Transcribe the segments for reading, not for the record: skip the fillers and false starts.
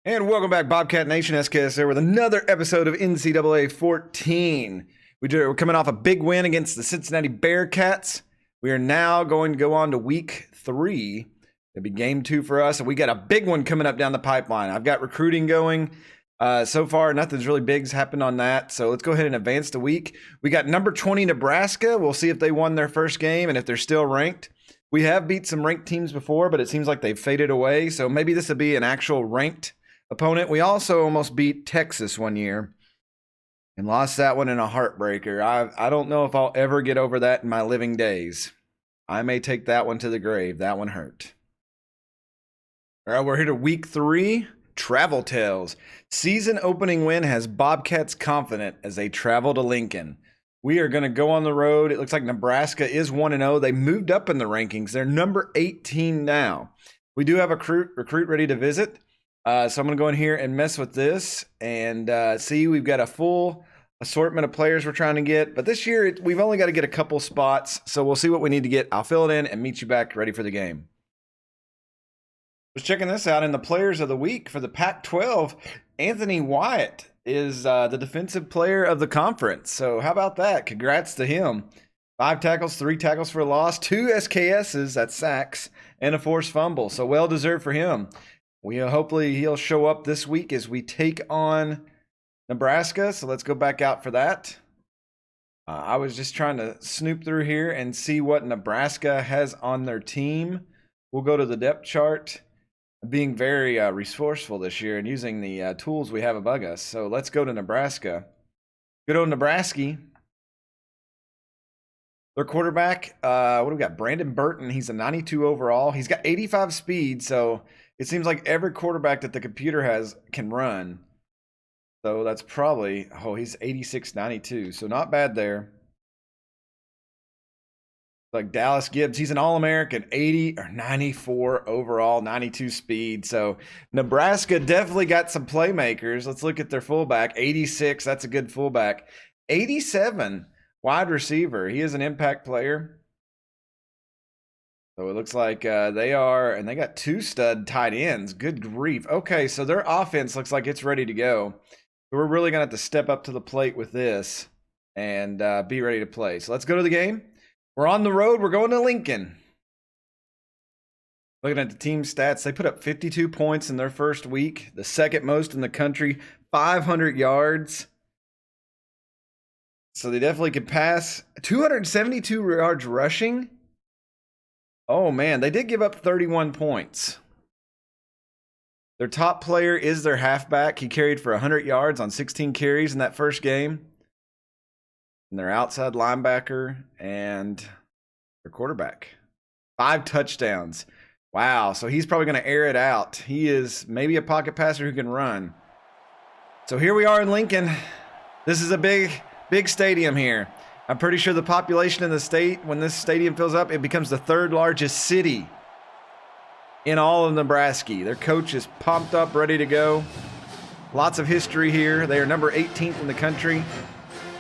And welcome back, Bobcat Nation. SKS there with another episode of NCAA 14. We're coming off a big win against the Cincinnati Bearcats. We are now going to go on to week 3. It'll be game 2 for us, and we got a big one coming up down the pipeline. I've got recruiting going. So far, nothing's really big's happened on that, so let's go ahead and advance the week. We got number 20 Nebraska. We'll see if they won their first game and if they're still ranked. We have beat some ranked teams before, but it seems like they've faded away, so maybe this will be an actual ranked opponent. We also almost beat Texas one year and lost that one in a heartbreaker. I don't know if I'll ever get over that in my living days. I may take that one to the grave. That one hurt. All right, we're here to week 3. Travel Tales. Season opening win has Bobcats confident as they travel to Lincoln. We are going to go on the road. It looks like Nebraska is 1-0. They moved up in the rankings. They're number 18 now. We do have a recruit ready to visit. So I'm going to go in here and mess with this and see. We've got a full assortment of players we're trying to get. But this year, we've only got to get a couple spots. So we'll see what we need to get. I'll fill it in and meet you back ready for the game. Just checking this out. In the players of the week for the Pac-12, Anthony Wyatt is the defensive player of the conference. So how about that? Congrats to him. 5 tackles, 3 tackles for a loss, 2 SKSs, that's sacks, and a forced fumble. So well-deserved for him. Hopefully he'll show up this week as we take on Nebraska. So let's go back out for that. I was just trying to snoop through here and see what Nebraska has on their team. We'll go to the depth chart. Being very resourceful this year and using the tools we have above us. So let's go to Nebraska. Good old Nebraska. Their quarterback, what do we got? Brandon Burton. He's a 92 overall. He's got 85 speed, so it seems like every quarterback that the computer has can run. So that's probably, he's 86, 92. So not bad there. Like Dallas Gibbs, he's an All-American, 80 or 94 overall, 92 speed. So Nebraska definitely got some playmakers. Let's look at their fullback. 86, that's a good fullback. 87, wide receiver. He is an impact player. So it looks like they got 2 stud tight ends. Good grief. Okay, so their offense looks like it's ready to go. So we're really going to have to step up to the plate with this and be ready to play. So let's go to the game. We're on the road. We're going to Lincoln. Looking at the team stats, they put up 52 points in their first week, the second most in the country, 500 yards. So they definitely could pass. 272 yards rushing. Oh, man, they did give up 31 points. Their top player is their halfback. He carried for 100 yards on 16 carries in that first game. And their outside linebacker and their quarterback. 5 touchdowns. Wow, so he's probably going to air it out. He is maybe a pocket passer who can run. So here we are in Lincoln. This is a big stadium here. I'm pretty sure the population in the state, when this stadium fills up, it becomes the 3rd largest city in all of Nebraska. Their coach is pumped up, ready to go. Lots of history here. They are number 18th in the country.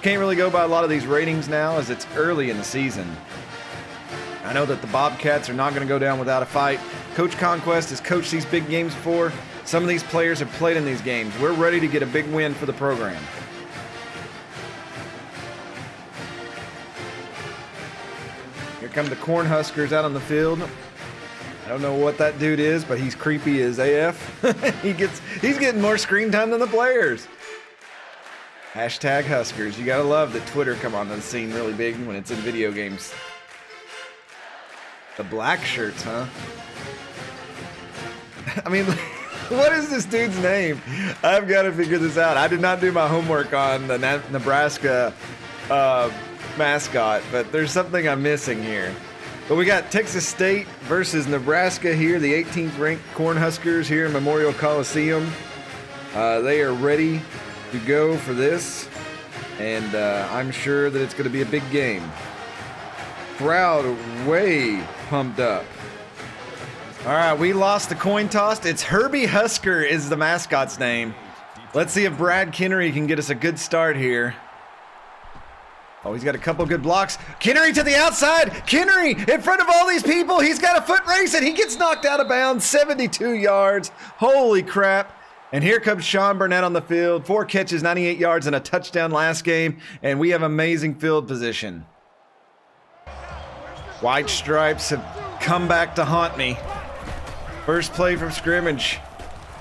Can't really go by a lot of these ratings now as it's early in the season. I know that the Bobcats are not going to go down without a fight. Coach Conquest has coached these big games before. Some of these players have played in these games. We're ready to get a big win for the program. Here come the Corn Huskers out on the field. I don't know what that dude is, but he's creepy as AF. He's getting more screen time than the players. Hashtag Huskers. You gotta love that Twitter come on the scene really big when it's in video games. The black shirts, huh? I mean, what is this dude's name? I've got to figure this out. I did not do my homework on the Nebraska mascot, but there's something I'm missing here. But we got Texas State versus Nebraska here, the 18th ranked Cornhuskers here in Memorial Coliseum. They are ready to go for this, and I'm sure that it's going to be a big game. Crowd way pumped up. All right, we lost the coin toss. It's Herbie Husker is the mascot's name. Let's see if Brad Kennery can get us a good start here. Oh, he's got a couple good blocks. Kennery to the outside. Kennery in front of all these people. He's got a foot race and he gets knocked out of bounds. 72 yards. Holy crap. And here comes Sean Burnett on the field. 4 catches, 98 yards, and a touchdown last game. And we have amazing field position. White stripes have come back to haunt me. First play from scrimmage.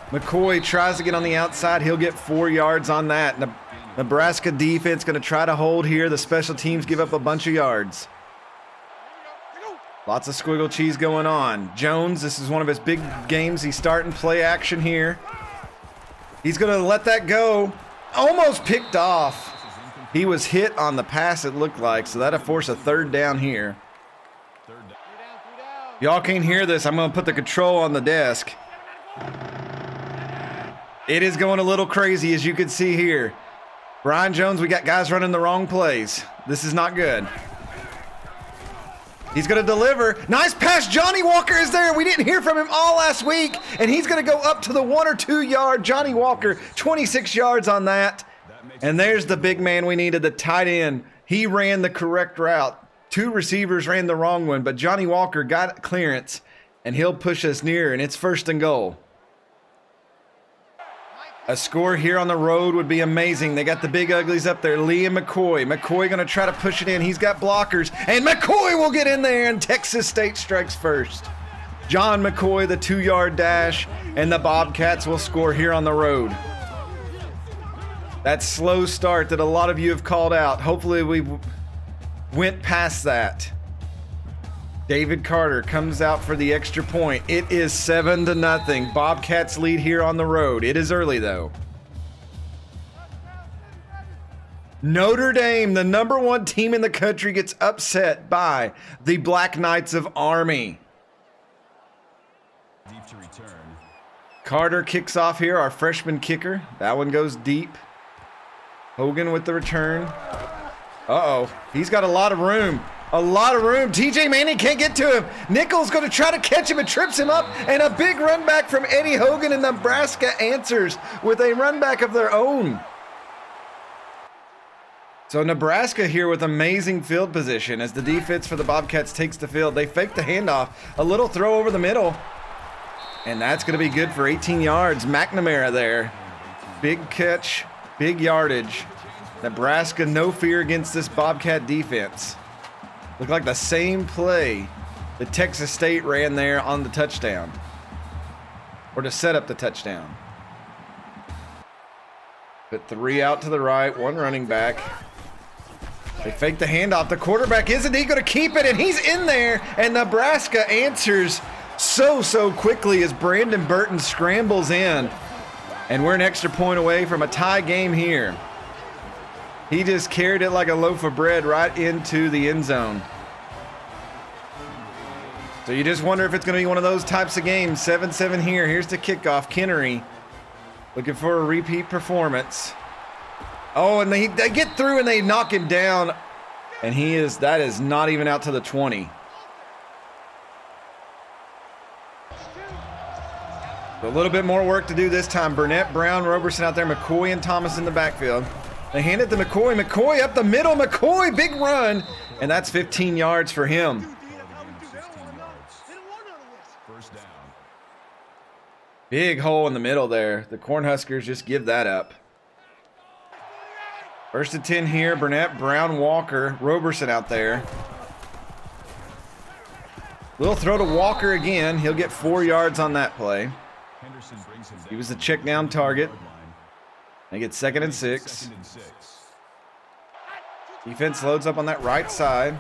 McCoy tries to get on the outside. He'll get 4 yards on that. Nebraska defense going to try to hold here. The special teams give up a bunch of yards. Lots of squiggle cheese going on. Jones, this is one of his big games. He's starting play action here. He's going to let that go. Almost picked off. He was hit on the pass, it looked like, so that'll force a 3rd down here. Y'all can't hear this. I'm going to put the control on the desk. It is going a little crazy, as you can see here. Brian Jones, we got guys running the wrong plays. This is not good. He's going to deliver. Nice pass. Johnny Walker is there. We didn't hear from him all last week, and he's going to go up to the 1 or 2 yard. Johnny Walker, 26 yards on that. And there's the big man we needed, the tight end. He ran the correct route. 2 receivers ran the wrong one, but Johnny Walker got clearance, and he'll push us near, and it's 1st and goal. A score here on the road would be amazing. They got the big uglies up there, Lee and McCoy. McCoy going to try to push it in. He's got blockers, and McCoy will get in there, and Texas State strikes first. John McCoy, the 2-yard dash, and the Bobcats will score here on the road. That slow start that a lot of you have called out. Hopefully we went past that. David Carter comes out for the extra point. It is 7-0. Bobcats lead here on the road. It is early, though. Notre Dame, the #1 team in the country, gets upset by the Black Knights of Army. Deep to return. Carter kicks off here, our freshman kicker. That one goes deep. Hogan with the return. Uh-oh. He's got a lot of room. A lot of room. TJ Manning can't get to him. Nichols going to try to catch him and trips him up. And a big run back from Eddie Hogan, and Nebraska answers with a run back of their own. So Nebraska here with amazing field position as the defense for the Bobcats takes the field. They fake the handoff. A little throw over the middle. And that's going to be good for 18 yards. McNamara there. Big catch, big yardage. Nebraska, no fear against this Bobcat defense. Looked like the same play that Texas State ran there on the touchdown. Or to set up the touchdown. Put 3 out to the right, 1 running back. They fake the handoff. The quarterback isn't he going to keep it? And he's in there. And Nebraska answers so quickly as Brandon Burton scrambles in. And we're an extra point away from a tie game here. He just carried it like a loaf of bread right into the end zone. So you just wonder if it's going to be one of those types of games. 7-7 here. Here's the kickoff. Kennery looking for a repeat performance. Oh, and they get through and they knock him down. And that is not even out to the 20. A little bit more work to do this time. Burnett, Brown, Roberson out there. McCoy and Thomas in the backfield. They hand it to McCoy. McCoy up the middle. McCoy, big run. And that's 15 yards for him. Big hole in the middle there. The Cornhuskers just give that up. 1st and 10 here. Burnett, Brown, Walker, Roberson out there. Little throw to Walker again. He'll get 4 yards on that play. He was the check down target. They get 2nd and 6. Defense loads up on that right side.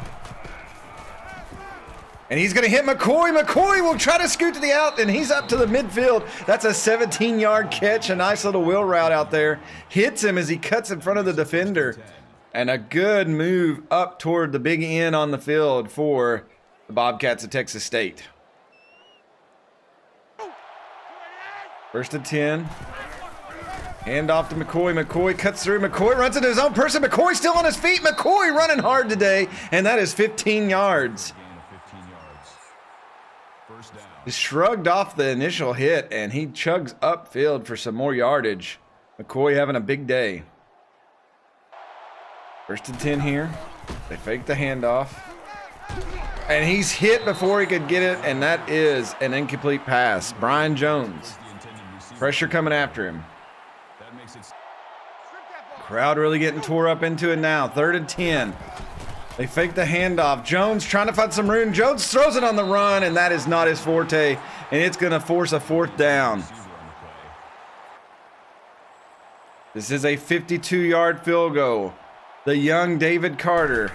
And he's going to hit McCoy. McCoy will try to scoot to the out, and he's up to the midfield. That's a 17-yard catch. A nice little wheel route out there. Hits him as he cuts in front of the defender. And a good move up toward the big end on the field for the Bobcats of Texas State. 1st and 10. Hand off to McCoy. McCoy cuts through. McCoy runs into his own person. McCoy still on his feet. McCoy running hard today. And that is 15 yards. He shrugged off the initial hit, and he chugs upfield for some more yardage. McCoy having a big day. 1st and 10 here. They fake the handoff. And he's hit before he could get it, and that is an incomplete pass. Brian Jones. Pressure coming after him. Crowd really getting tore up into it now. 3rd and 10. They fake the handoff. Jones trying to find some room. Jones throws it on the run, and that is not his forte, and it's going to force a 4th down. This is a 52-yard field goal. The young David Carter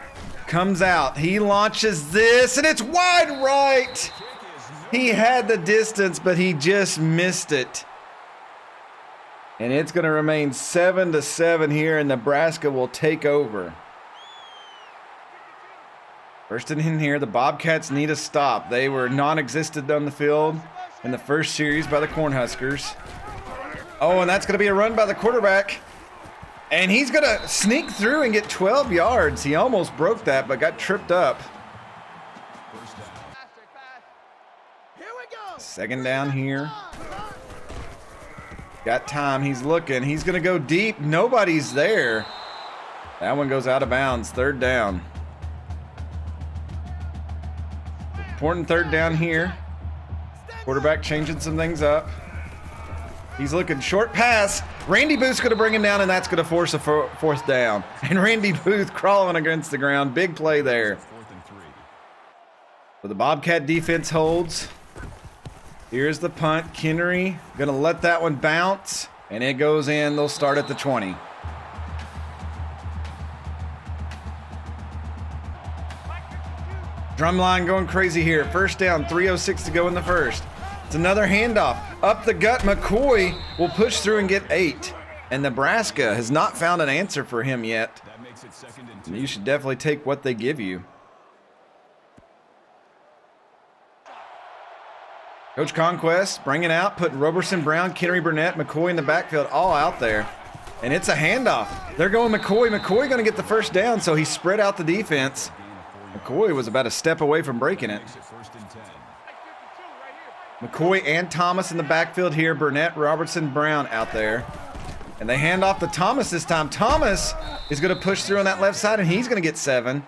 comes out. He launches this, and it's wide right. He had the distance, but he just missed it. And it's going to remain 7-7 here, and Nebraska will take over. 1st and 10 here. The Bobcats need a stop. They were non-existent on the field in the first series by the Cornhuskers. Oh, and that's going to be a run by the quarterback. And he's going to sneak through and get 12 yards. He almost broke that, but got tripped up. 2nd down here. Got time. He's looking. He's going to go deep. Nobody's there. That one goes out of bounds. 3rd down. Important 3rd down here. Quarterback changing some things up. He's looking. Short pass. Randy Booth's going to bring him down, and that's going to force a 4th down. And Randy Booth crawling against the ground. Big play there. But the Bobcat defense holds. Here's the punt. Kennery going to let that one bounce, and it goes in. They'll start at the 20. Drumline going crazy here. 1st down, 3:06 to go in the 1st. It's another handoff. Up the gut, McCoy will push through and get 8. And Nebraska has not found an answer for him yet. You should definitely take what they give you. Coach Conquest bringing out, putting Roberson, Brown, Kennery, Burnett, McCoy in the backfield, all out there. And it's a handoff. They're going McCoy. McCoy going to get the 1st down, so he spread out the defense. McCoy was about a step away from breaking it. McCoy and Thomas in the backfield here. Burnett, Robertson, Brown out there. And they hand off to Thomas this time. Thomas is going to push through on that left side, and he's going to get 7.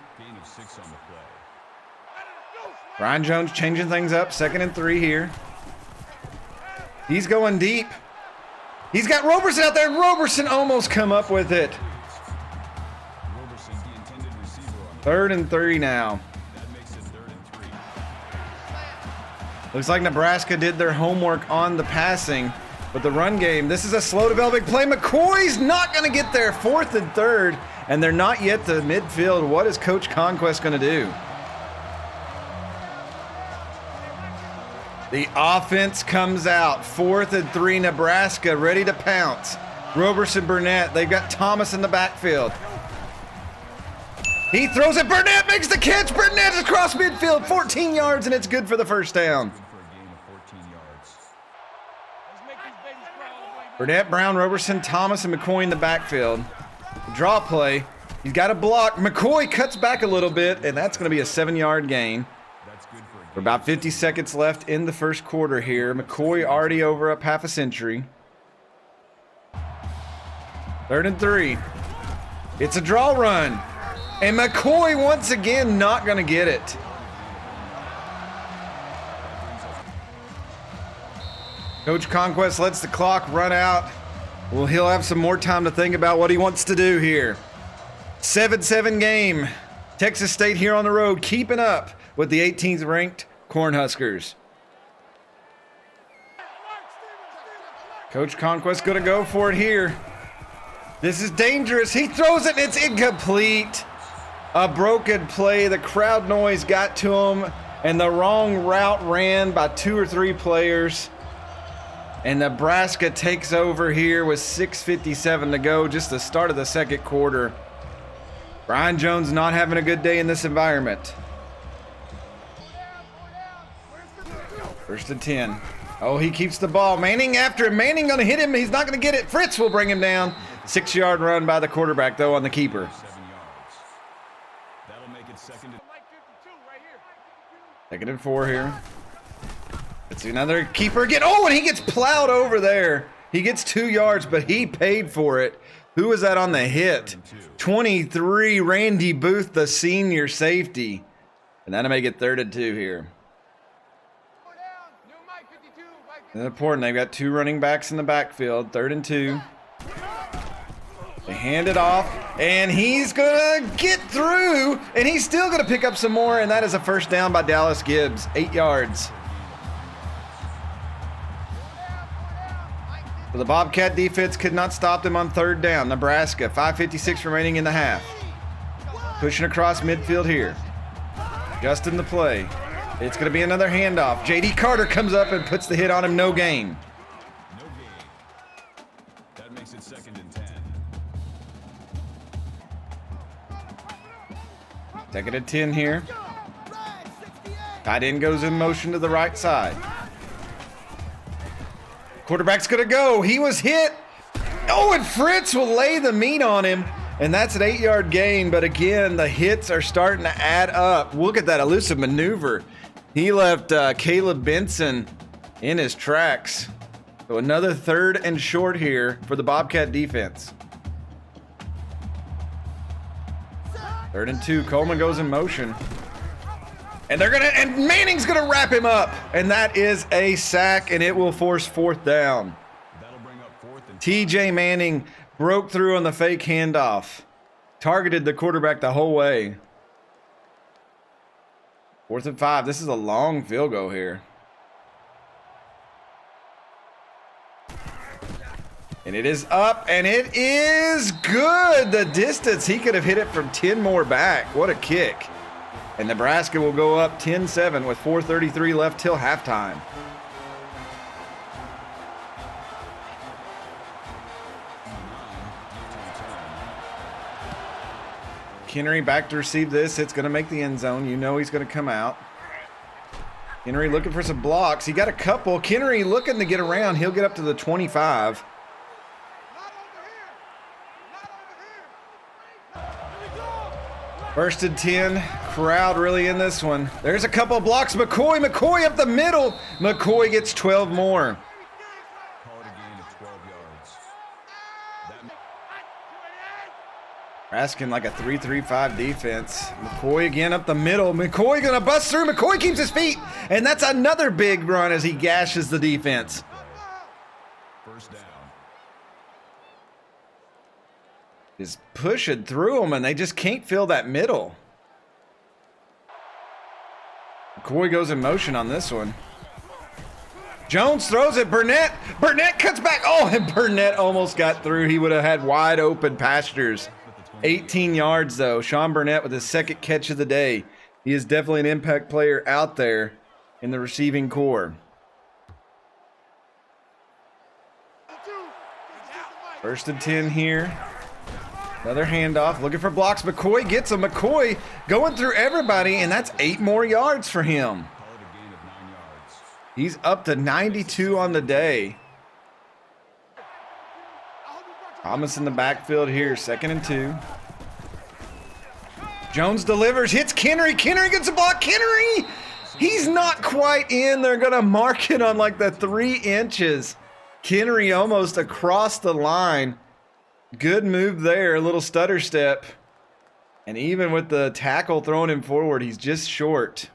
Brian Jones changing things up. 2nd and 3 here. He's going deep. He's got Roberson out there. Roberson almost come up with it. 3rd and 3 now. Looks like Nebraska did their homework on the passing, but the run game, this is a slow developing play. McCoy's not going to get there. 4th and 3rd, and they're not yet to midfield. What is Coach Conquest going to do? The offense comes out. 4th and 3, Nebraska ready to pounce. Roberson, Burnett, they've got Thomas in the backfield. He throws it. Burnett makes the catch. Burnett is across midfield, 14 yards, and it's good for the 1st down. Burnett, Brown, Roberson, Thomas, and McCoy in the backfield. Draw play. He's got a block. McCoy cuts back a little bit, and that's going to be a 7-yard gain. For about 50 seconds left in the 1st quarter here. McCoy already over up half a century. 3rd and 3. It's a draw run. And McCoy once again not going to get it. Coach Conquest lets the clock run out. Well, he'll have some more time to think about what he wants to do here. 7-7 game. Texas State here on the road, keeping up with the 18th ranked Cornhuskers. Coach Conquest going to go for it here. This is dangerous. He throws it and it's incomplete. A broken play. The crowd noise got to him, and the wrong route ran by 2 or 3 players. And Nebraska takes over here with 6:57 to go, just the start of the 2nd quarter. Brian Jones not having a good day in this environment. 1st and 10. Oh, he keeps the ball. Manning after him. Manning going to hit him. He's not going to get it. Fritz will bring him down. 6-yard run by the quarterback, though, on the keeper. That'll make it 2nd and 4 here. Let's see another keeper again. Oh, and he gets plowed over there. He gets 2 yards, but he paid for it. Who was that on the hit? 23, Randy Booth, the senior safety. And that'll make it 3rd and 2 here. And important, they've got 2 running backs in the backfield, 3rd and 2. They hand it off, and he's gonna get through, and he's still gonna pick up some more, and that is a first down by Dallas Gibbs, 8 yards. So the Bobcat defense could not stop them on 3rd down. Nebraska, 5:56 remaining in the half. Pushing across midfield here. Adjusting the play. It's going to be another handoff. J.D. Carter comes up and puts the hit on him. No gain. No gain. That makes it 2nd and 10. 2nd and 10 here. Tight end goes in motion to the right side. Quarterback's going to go. He was hit. Oh, and Fritz will lay the meat on him. And that's an 8-yard gain. But again, the hits are starting to add up. Look at that elusive maneuver. He left Caleb Benson in his tracks. So another 3rd and short here for the Bobcat defense. 3rd and 2. Coleman goes in motion. And Manning's gonna wrap him up. And that is a sack, and it will force 4th down. That'll bring up 4th and TJ Manning broke through on the fake handoff. Targeted the quarterback the whole way. 4th and 5. This is a long field goal here. And it is up, and it is good. The distance, he could have hit it from 10 more back. What a kick. And Nebraska will go up 10-7 with 4:33 left till halftime. Henry back to receive this. It's going to make the end zone. You know he's going to come out. Henry looking for some blocks. He got a couple. Henry looking to get around. He'll get up to the 25. First and 10. Crowd really in this one. There's a couple of blocks. McCoy up the middle. McCoy gets 12 more. call it a gain of 12 yards. Asking like a 3-3-5 defense. McCoy again up the middle. McCoy gonna bust through. McCoy keeps his feet. And that's another big run as he gashes the defense. First down. Is pushing through them, and they just can't fill that middle. McCoy goes in motion on this one. Jones throws it. Burnett cuts back. Oh, and Burnett almost got through. He would have had wide open pastures. 18 yards, though. Sean Burnett with his 2nd catch of the day. He is definitely an impact player out there in the receiving core. First and 10 here. Another handoff, looking for blocks. McCoy gets him. McCoy going through everybody, and that's 8 more yards for him. Call it a gain of 9 yards. He's up to 92 on the day. Thomas in the backfield here, 2nd and 2. Jones delivers, hits Kennery. Kennery gets a block. Kennery, he's not quite in. They're going to mark it on like the 3 inches. Kennery almost across the line. Good move there, a little stutter step. And even with the tackle throwing him forward, he's just short.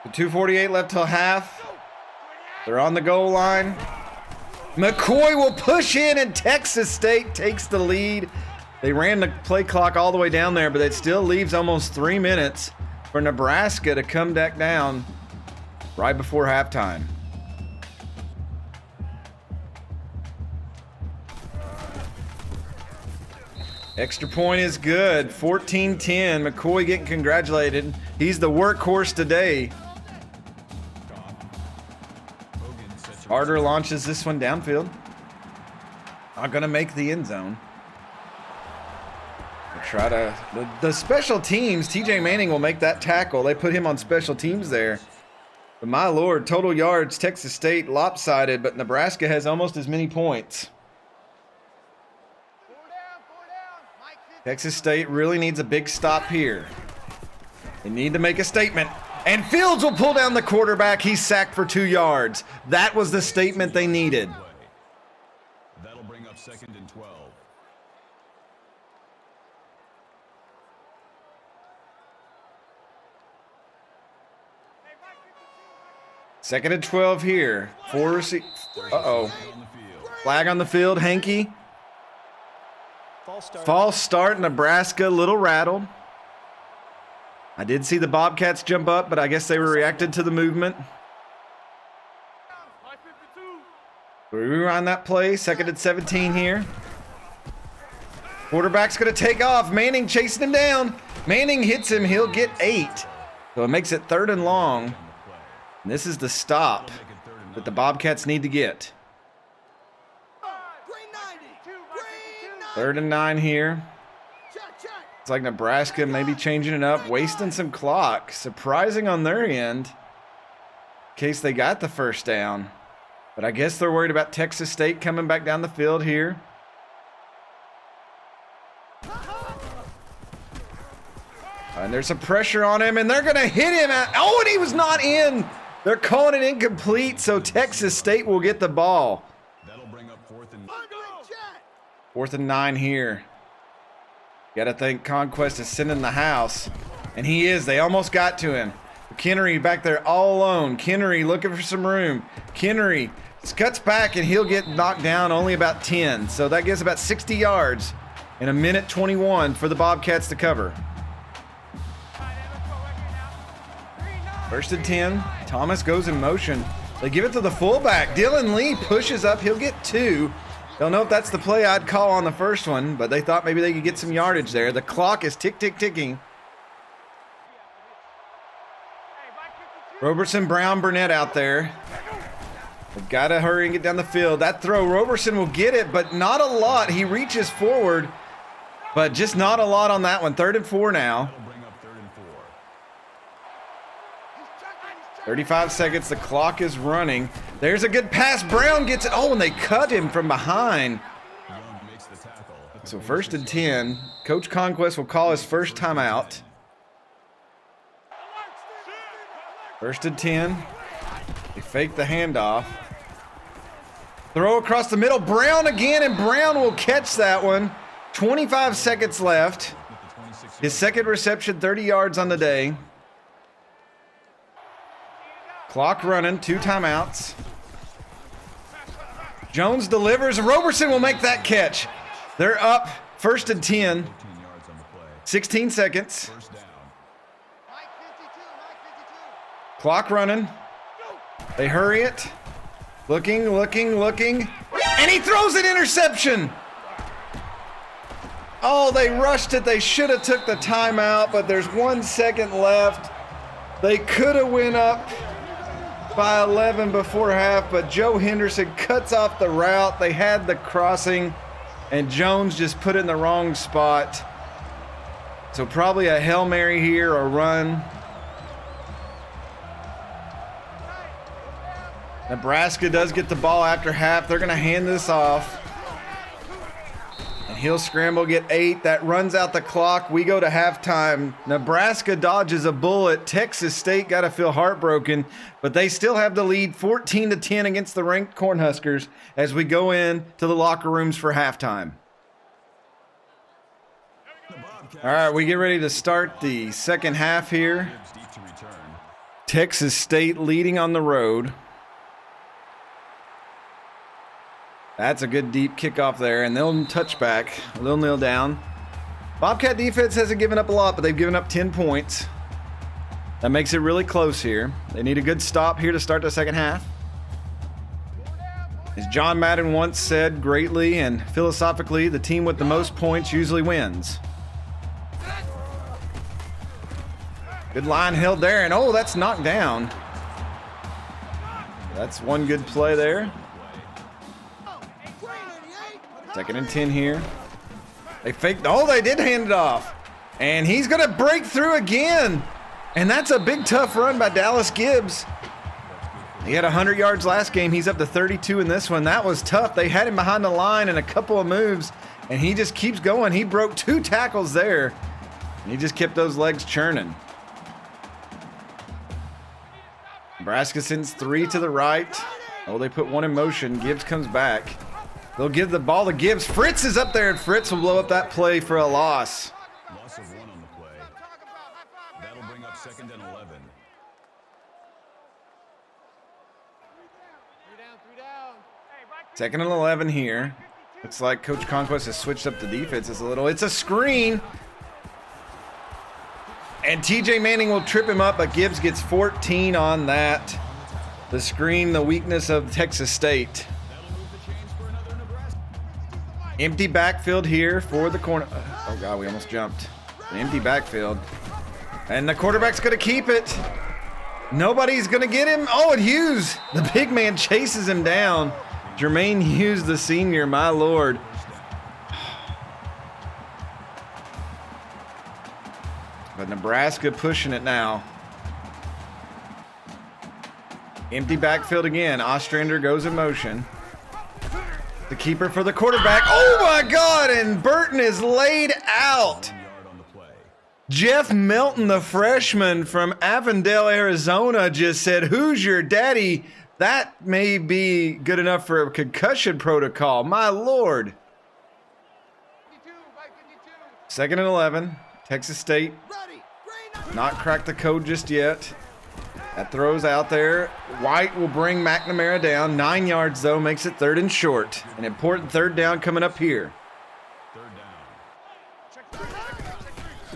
2:48 left till half. They're on the goal line. McCoy will push in, and Texas State takes the lead. They ran the play clock all the way down there, but it still leaves almost 3 minutes for Nebraska to come back down right before halftime. Extra point is good. 14-10. McCoy getting congratulated. He's the workhorse today. Carter launches this one downfield. Not going to make the end zone. We'll try to... The special teams, TJ Manning will make that tackle. They put him on special teams there. But my lord, total yards, Texas State lopsided, but Nebraska has almost as many points. Texas State really needs a big stop here. They need to make a statement. And Fields will pull down the quarterback. He's sacked for 2 yards. That was the statement they needed. That'll bring up 2nd and 12. Second and 12 here. Uh-oh. Flag on the field, Hanky. False start, Nebraska, a little rattled. I did see the Bobcats jump up, but I guess they were reacted to the movement. We rewind that play, second and 17 here. Quarterback's going to take off. Manning chasing him down. Manning hits him. He'll get 8. So it makes it 3rd and long. And this is the stop that the Bobcats need to get. 3rd and 9 here. It's like Nebraska maybe changing it up, wasting some clock. Surprising on their end in case they got the first down. But I guess they're worried about Texas State coming back down the field here. And there's some pressure on him, and they're going to hit him. Oh, and he was not in. They're calling it incomplete, so Texas State will get the ball. That'll bring up 4th and 9 here. Got to think Conquest is sending the house. And he is. They almost got to him. Kennery back there all alone. Kennery looking for some room. Kennery cuts back, and he'll get knocked down only about 10. So that gives about 60 yards in 1:21 for the Bobcats to cover. 1st and 10. Thomas goes in motion. They give it to the fullback. Dylan Lee pushes up. He'll get 2. Don't know if that's the play I'd call on the first one, but they thought maybe they could get some yardage there. The clock is ticking. Roberson, Brown, Burnett out there. They've got to hurry and get down the field. That throw, Roberson will get it, but not a lot. He reaches forward, but just not a lot on that one. 3rd and 4 now. That'll bring up 3rd and 4. 35 seconds. The clock is running. There's a good pass. Brown gets it. Oh, and they cut him from behind. Young makes the tackle. So 1st and 10. Coach Conquest will call his first timeout. 1st and 10. They fake the handoff. Throw across the middle. Brown again, and Brown will catch that one. 25 seconds left. His second reception, 30 yards on the day. Clock running, 2 timeouts. Jones delivers. Roberson will make that catch. They're up 1st and 10. 16 seconds. First down. Clock running. They hurry it. Looking. And he throws an interception. Oh, they rushed it. They should have took the timeout, but there's 1 second left. They could have went up by 11 before half, but Joe Henderson cuts off the route. They had the crossing, and Jones just put it in the wrong spot. So probably a Hail Mary here, or run. Nebraska does get the ball after half. They're going to hand this off. And he'll scramble, get 8. That runs out the clock. We go to halftime. Nebraska dodges a bullet. Texas State got to feel heartbroken, but they still have the lead 14-10 against the ranked Cornhuskers as we go in to the locker rooms for halftime. All right, we get ready to start the second half here. Texas State leading on the road. That's a good deep kickoff there, and they'll touch back. They'll kneel down. Bobcat defense hasn't given up a lot, but they've given up 10 points. That makes it really close here. They need a good stop here to start the second half. As John Madden once said greatly and philosophically, the team with the most points usually wins. Good line held there, and oh, that's knocked down. That's one good play there. 2nd and 10 here. They faked. Oh, they did hand it off. And he's going to break through again. And that's a big, tough run by Dallas Gibbs. He had 100 yards last game. He's up to 32 in this one. That was tough. They had him behind the line in a couple of moves, and he just keeps going. He broke 2 tackles there, and he just kept those legs churning. Nebraska sends 3 to the right. Oh, they put 1 in motion. Gibbs comes back. They'll give the ball to Gibbs. Fritz is up there, and Fritz will blow up that play for a loss. Loss of 1 on the play. That'll bring up 2nd and 11. 2nd and 11 here. Looks like Coach Conquest has switched up the defenses a little. It's a screen. And TJ Manning will trip him up, but Gibbs gets 14 on that. The screen, the weakness of Texas State. Empty backfield here for the corner. Oh, God, we almost jumped. An empty backfield. And the quarterback's going to keep it. Nobody's going to get him. Oh, and Hughes, the big man, chases him down. Jermaine Hughes, the senior, my Lord. But Nebraska pushing it now. Empty backfield again. Ostrander goes in motion. The keeper for the quarterback. Oh, my God, and Burton is laid out. Jeff Melton, the freshman from Avondale, Arizona, just said, "Who's your daddy?" That may be good enough for a concussion protocol. My Lord. 2nd and 11. Texas State. Not cracked the code just yet. That throws out there. White will bring McNamara down. 9 yards, though, makes it 3rd and short. An important 3rd down coming up here.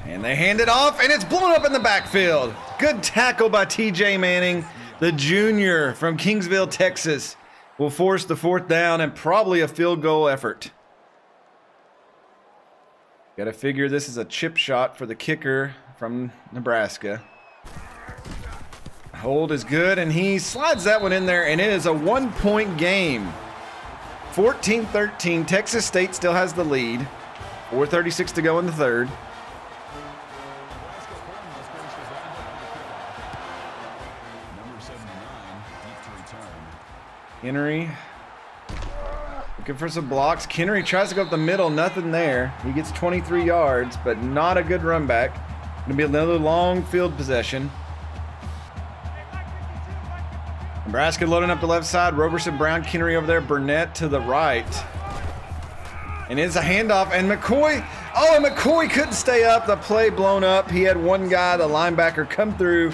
And they hand it off, and it's blown up in the backfield. Good tackle by TJ Manning. The junior from Kingsville, Texas, will force the 4th down and probably a field goal effort. Got to figure this is a chip shot for the kicker from Nebraska. Hold is good, and he slides that one in there, and it is a 1-point game. 14-13. Texas State still has the lead. 4:36 to go in the 3rd. Henry looking for some blocks. Henry tries to go up the middle, nothing there. He gets 23 yards, but not a good run back. Gonna be another long field possession. Nebraska loading up the left side. Roberson, Brown, Henry over there. Burnett to the right. And it's a handoff, and McCoy. Oh, and McCoy couldn't stay up. The play blown up. He had one guy, the linebacker, come through,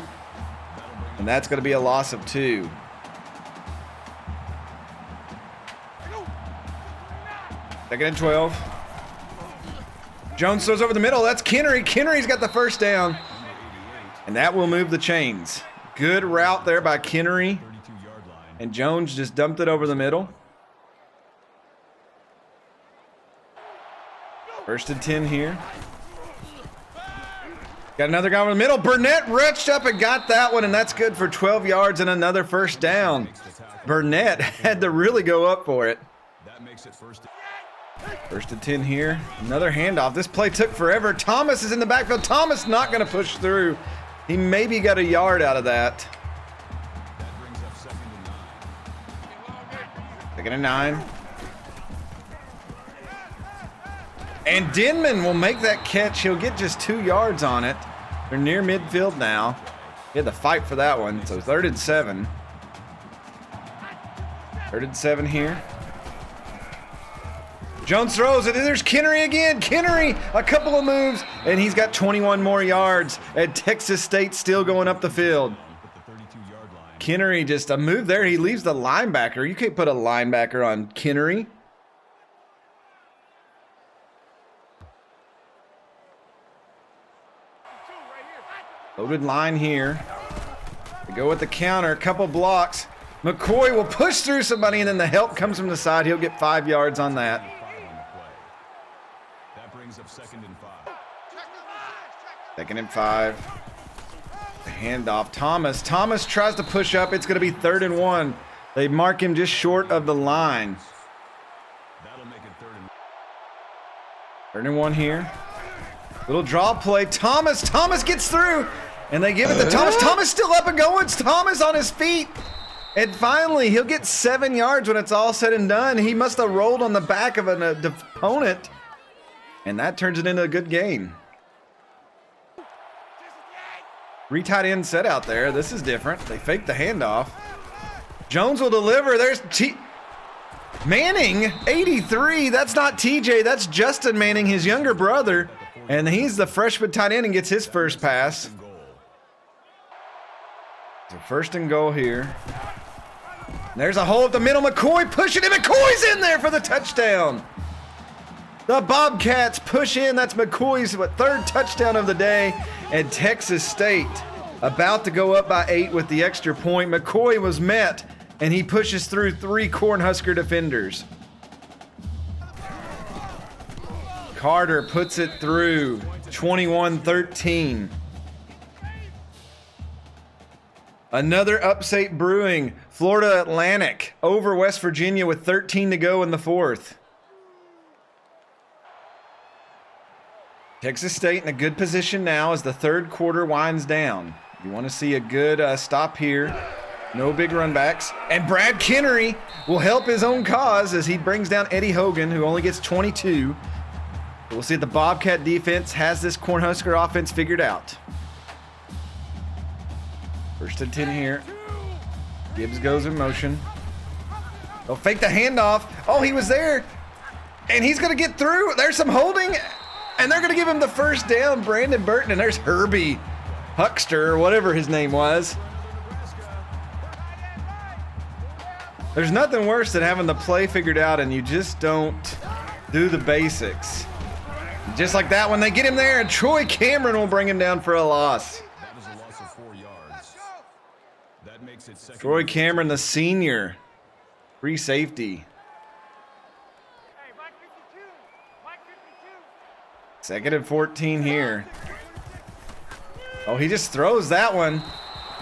and that's gonna be a loss of 2. 2nd and 12. Jones throws over the middle. That's Kennery. Kennery's got the 1st down. And that will move the chains. Good route there by Kennery. And Jones just dumped it over the middle. 1st and 10 here. Got another guy over the middle. Burnett reached up and got that one, and that's good for 12 yards and another 1st down. Burnett had to really go up for it. That makes it 1st and 10 here. Another handoff. This play took forever. Thomas is in the backfield. Thomas not going to push through. He maybe got a yard out of that. That brings up 2nd and 9. 2nd and 9. And Denman will make that catch. He'll get just 2 yards on it. They're near midfield now. He had to fight for that one. So 3rd and 7. 3rd and 7 here. Jones throws it, and there's Kennery again. Kennery, a couple of moves, and he's got 21 more yards. And Texas State still going up the field. Kennery just a move there. He leaves the linebacker. You can't put a linebacker on Kennery. Loaded line here. They go with the counter, a couple blocks. McCoy will push through somebody, and then the help comes from the side. He'll get 5 yards on that. That brings up 2nd and 5. 2nd and 5. The handoff. Thomas tries to push up. It's going to be 3rd and 1. They mark him just short of the line. That'll make it 3rd and 1 here. Little draw play. Thomas gets through, and they give it to Thomas. Thomas still up and going. It's Thomas on his feet. And finally, he'll get 7 yards when it's all said and done. He must have rolled on the back of an opponent, and that turns it into a good game. 3 tight end set out there. This is different. They faked the handoff. Jones will deliver. There's Manning, 83. That's not TJ. That's Justin Manning, his younger brother. And he's the freshman tight end and gets his first pass. So 1st and goal here. There's a hole up the middle. McCoy pushing it. McCoy's in there for the touchdown. The Bobcats push in. That's McCoy's third touchdown of the day. And Texas State about to go up by 8 with the extra point. McCoy was met, and he pushes through 3 Cornhusker defenders. Carter puts it through, 21-13. Another upset brewing. Florida Atlantic over West Virginia with 13 to go in the 4th. Texas State in a good position now as the 3rd quarter winds down. You want to see a good stop here. No big run backs. And Brad Kennery will help his own cause as he brings down Eddie Hogan, who only gets 22. We'll see if the Bobcat defense has this Cornhusker offense figured out. 1st and 10 here. Gibbs goes in motion. They'll fake the handoff. Oh, he was there. And he's going to get through. There's some holding. And they're going to give him the first down. Brandon Burton. And there's Herbie Husker, or whatever his name was. There's nothing worse than having the play figured out and you just don't do the basics. Just like that one, they get him there, and Troy Cameron will bring him down for a loss. That is a loss of 4 yards. That makes it second. Troy Cameron, the senior, free safety. 2nd and 14 here. Oh, he just throws that one.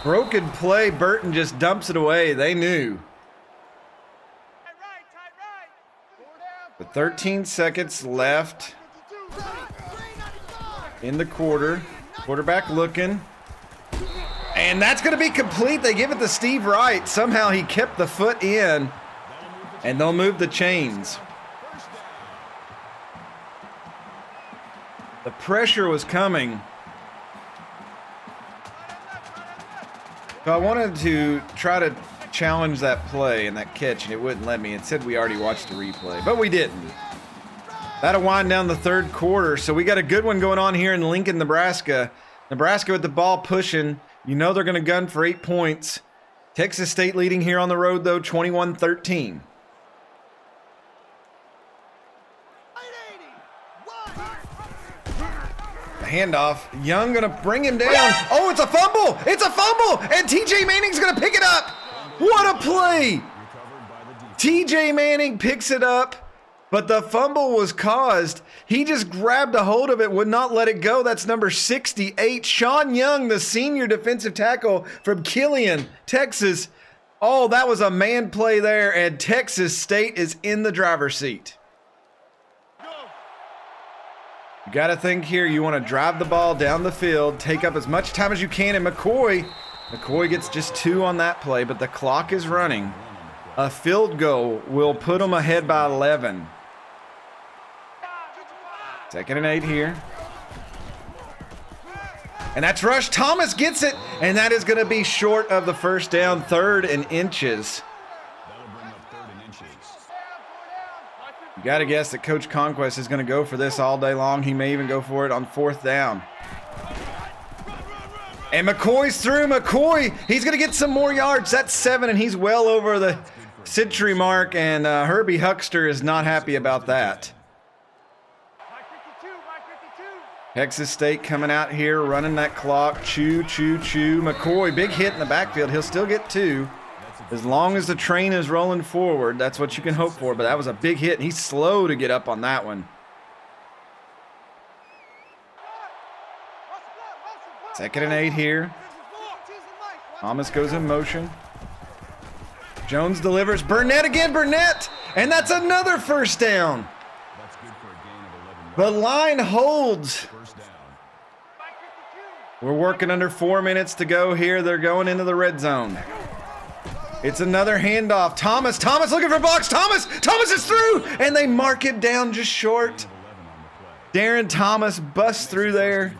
Broken play. Burton just dumps it away. They knew. With 13 seconds left in the quarter. Quarterback looking. And that's going to be complete. They give it to Steve Wright. Somehow he kept the foot in. And they'll move the chains. The pressure was coming. So I wanted to try to challenge that play and that catch, and it wouldn't let me. It said we already watched the replay, but we didn't. That'll wind down the 3rd quarter. So we got a good one going on here in Lincoln, Nebraska. Nebraska with the ball pushing. You know they're going to gun for 8 points. Texas State leading here on the road, though, 21-13. Handoff. Young gonna bring him down. Oh, it's a fumble! It's a fumble! And TJ Manning's gonna pick it up. What a play! TJ Manning picks it up, but the fumble was caused. He just grabbed a hold of it, would not let it go. That's number 68, Sean Young, the senior defensive tackle from Killian, Texas. Oh, that was a man play there, and Texas State is in the driver's seat. You got to think here, you want to drive the ball down the field, take up as much time as you can, and McCoy gets just 2 on that play, but the clock is running. A field goal will put them ahead by 11. 2nd and 8 here. And that's Rush. Thomas gets it, and that is going to be short of the first down, 3rd and inches. You got to guess that Coach Conquest is going to go for this all day long. He may even go for it on 4th down. And McCoy's through. McCoy, he's going to get some more yards. That's 7, and he's well over the century mark, and Herbie Husker is not happy about that. Texas State coming out here, running that clock. Chew, chew, chew. McCoy, big hit in the backfield. He'll still get 2. As long as the train is rolling forward, that's what you can hope for. But that was a big hit, and he's slow to get up on that one. 2nd and 8 here. Thomas goes in motion. Jones delivers. Burnett again, Burnett! And that's another first down. The line holds. We're working under 4 minutes to go here. They're going into the red zone. It's another handoff. Thomas looking for blocks. Thomas is through, and they mark it down just short. Darren Thomas busts through there.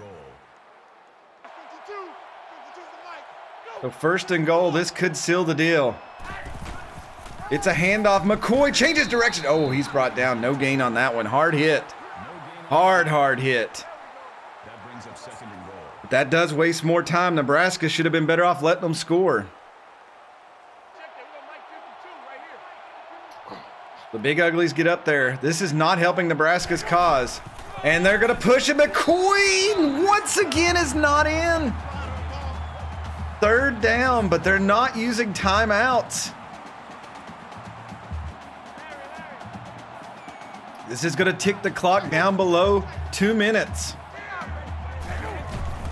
So 1st and goal. This could seal the deal. It's a handoff. McCoy changes direction. Oh, he's brought down. No gain on that one. Hard hit. Hard hit. But that does waste more time. Nebraska should have been better off letting them score. The Big Uglies get up there. This is not helping Nebraska's cause. And they're going to push it. McCoy once again is not in. Third down, but they're not using timeouts. This is going to tick the clock down below 2 minutes.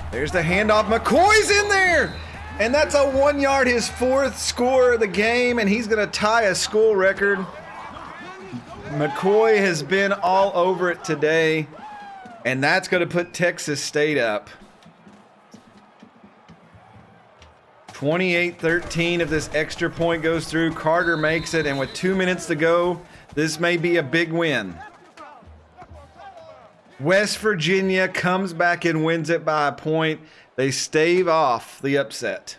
There's the handoff. McCoy's in there. And that's a 1 yard, his 4th score of the game. And he's going to tie a school record. McCoy has been all over it today. And that's going to put Texas State up. 28-13 if this extra point goes through. Carter makes it. And with 2 minutes to go, this may be a big win. West Virginia comes back and wins it by a point. They stave off the upset.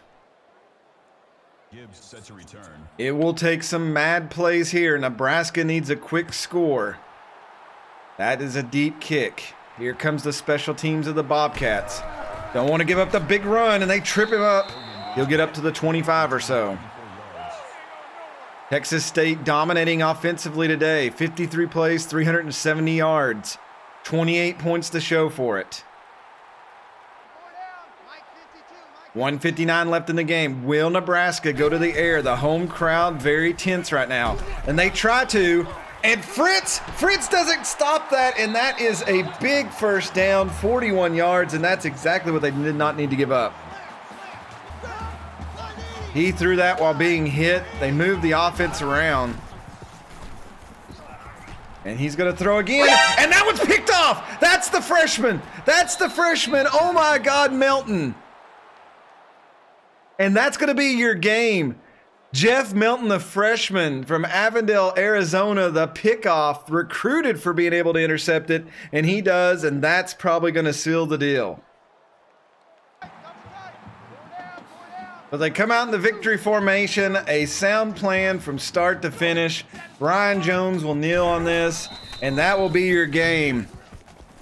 Gibbs set to return. It will take some mad plays here. Nebraska needs a quick score. That is a deep kick. Here comes the special teams of the Bobcats. Don't want to give up the big run, and they trip him up. He'll get up to the 25 or so. Texas State dominating offensively today. 53 plays, 370 yards. 28 points to show for it. 1:59 left in the game. Will Nebraska go to the air? The home crowd very tense right now. And they try to. And Fritz doesn't stop that. And that is a big first down, 41 yards. And that's exactly what they did not need to give up. He threw that while being hit. They moved the offense around. And he's going to throw again. And that one's picked off. That's the freshman. Oh, my God, Melton. And that's going to be your game. Jeff Melton, the freshman from Avondale, Arizona, the pickoff, recruited for being able to intercept it. And he does, and that's probably going to seal the deal. But they come out in the victory formation, a sound plan from start to finish. Brian Jones will kneel on this, and that will be your game.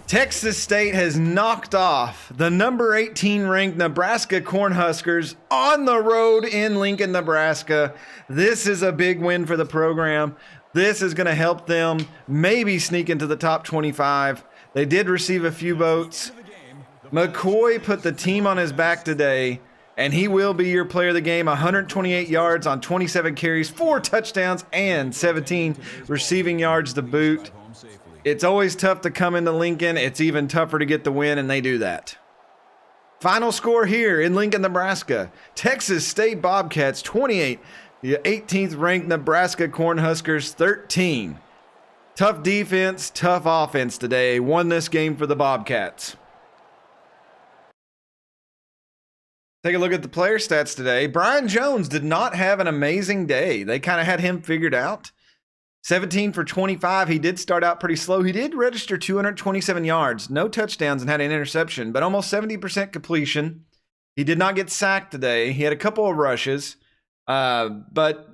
Texas State has knocked off the number 18 ranked Nebraska Cornhuskers on the road in Lincoln, Nebraska. This is a big win for the program. This is going to help them maybe sneak into the top 25. They did receive a few votes. McCoy put the team on his back today. And he will be your player of the game. 128 yards on 27 carries, 4 touchdowns, and 17 receiving yards to boot. It's always tough to come into Lincoln. It's even tougher to get the win, and they do that. Final score here in Lincoln, Nebraska. Texas State Bobcats 28. The 18th ranked Nebraska Cornhuskers 13. Tough defense, tough offense today. Won this game for the Bobcats. Take a look at the player stats today. Brian Jones did not have an amazing day. They kind of had him figured out. 17 for 25. He did start out pretty slow. He did register 227 yards, no touchdowns, and had an interception, but almost 70% completion. He did not get sacked today. He had a couple of rushes, but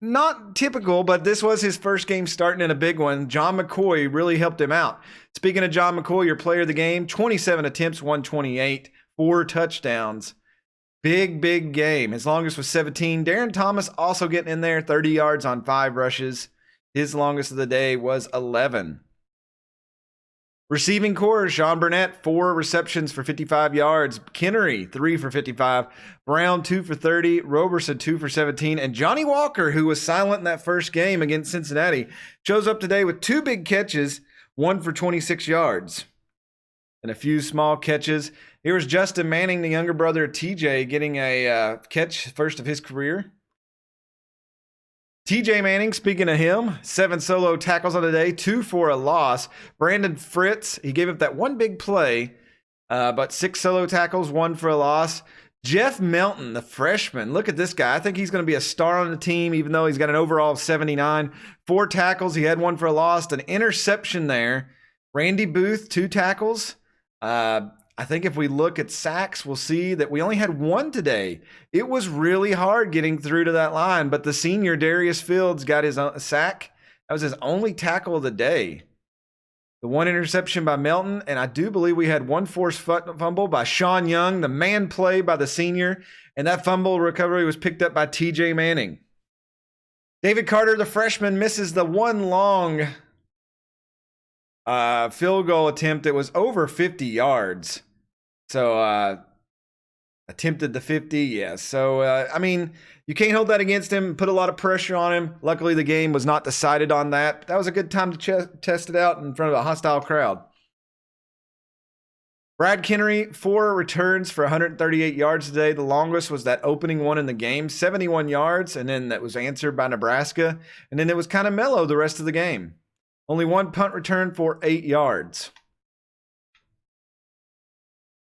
not typical, but this was his first game starting in a big one. John McCoy really helped him out. Speaking of John McCoy, your player of the game, 27 attempts, 128, 4 touchdowns. Big game. His longest was 17. Darren Thomas also getting in there, 30 yards on 5 rushes. His longest of the day was 11. Receiving core, Sean Burnett, 4 receptions for 55 yards. Kennery, 3 for 55. Brown, 2 for 30. Roberson, 2 for 17. And Johnny Walker, who was silent in that first game against Cincinnati, shows up today with 2 big catches, 1 for 26 yards. And a few small catches. Here was Justin Manning, the younger brother of TJ, getting a catch, first of his career. TJ Manning, speaking of him, 7 solo tackles on the day, 2 for a loss. Brandon Fritz, he gave up that one big play, but 6 solo tackles, 1 for a loss. Jeff Melton, the freshman, look at this guy. I think he's going to be a star on the team, even though he's got an overall of 79. 4 tackles, he had 1 for a loss, an interception there. Randy Booth, 2 tackles. I think if we look at sacks, we'll see that we only had 1 today. It was really hard getting through to that line, but the senior Darius Fields got his sack. That was his only tackle of the day. The 1 interception by Melton, and I do believe we had 1 forced fumble by Sean Young, the man play by the senior, and that fumble recovery was picked up by TJ Manning. David Carter, the freshman, misses the one long field goal attempt. It was over 50 yards. So attempted the 50, yes. So, I mean, you can't hold that against him. Put a lot of pressure on him. Luckily, the game was not decided on that. But that was a good time to test it out in front of a hostile crowd. Brad Kennery, 4 returns for 138 yards today. The longest was that opening one in the game, 71 yards, and then that was answered by Nebraska. And then it was kind of mellow the rest of the game. Only 1 punt return for 8 yards.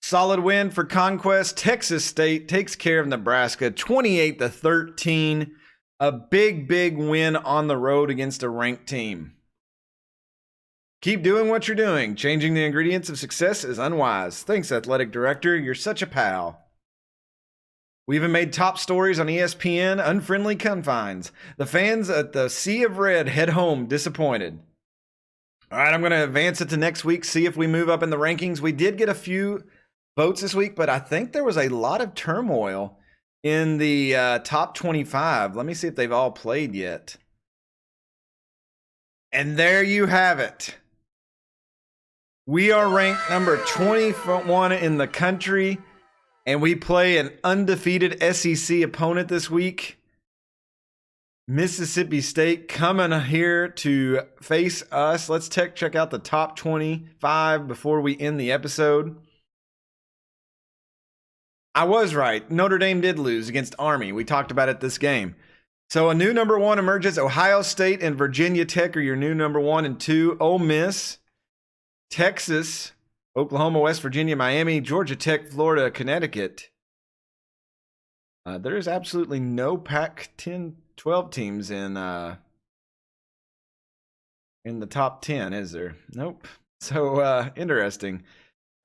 Solid win for Conquest. Texas State takes care of Nebraska, 28-13. A big, big win on the road against a ranked team. Keep doing what you're doing. Changing the ingredients of success is unwise. Thanks, Athletic Director. You're such a pal. We even made top stories on ESPN, Unfriendly Confines. The fans at the Sea of Red head home disappointed. All right, I'm going to advance it to next week, see if we move up in the rankings. We did get a few votes this week, but I think there was a lot of turmoil in the top 25. Let me see if they've all played yet. And there you have it. We are ranked number 21 in the country, and we play an undefeated SEC opponent this week. Mississippi State coming here to face us. Let's check out the top 25 before we end the episode. I was right. Notre Dame did lose against Army. We talked about it this game. So a new number 1 emerges. Ohio State and Virginia Tech are your new number 1 and 2. Ole Miss, Texas, Oklahoma, West Virginia, Miami, Georgia Tech, Florida, Connecticut. There is absolutely no Pac-10, 12 teams in the top 10, is there? Nope. So interesting.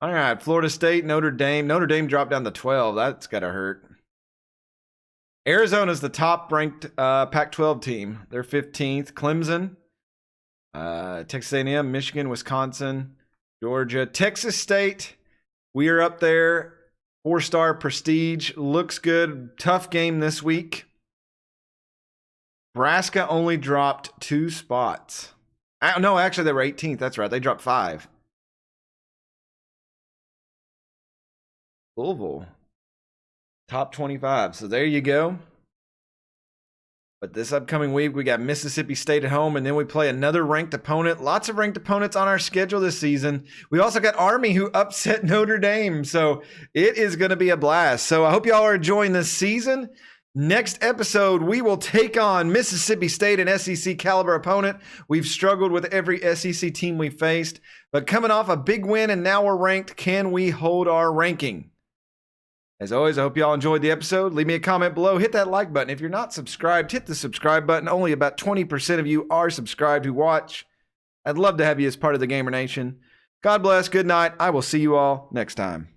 All right, Florida State, Notre Dame. Notre Dame dropped down to 12. That's got to hurt. Arizona's the top-ranked Pac-12 team. They're 15th. Clemson, Texas A&M, Michigan, Wisconsin, Georgia. Texas State, we are up there. 4-star prestige. Looks good. Tough game this week. Nebraska only dropped 2 spots. No, actually, they were 18th. That's right. They dropped 5. Louisville, top 25. So there you go. But this upcoming week, we got Mississippi State at home, and then we play another ranked opponent. Lots of ranked opponents on our schedule this season. We also got Army, who upset Notre Dame. So it is going to be a blast. So I hope y'all are enjoying this season. Next episode, we will take on Mississippi State, an SEC caliber opponent. We've struggled with every SEC team we faced, but coming off a big win and now we're ranked, can we hold our ranking? As always, I hope y'all enjoyed the episode. Leave me a comment below. Hit that like button. If you're not subscribed, hit the subscribe button. Only about 20% of you are subscribed who watch. I'd love to have you as part of the Gamer Nation. God bless. Good night. I will see you all next time.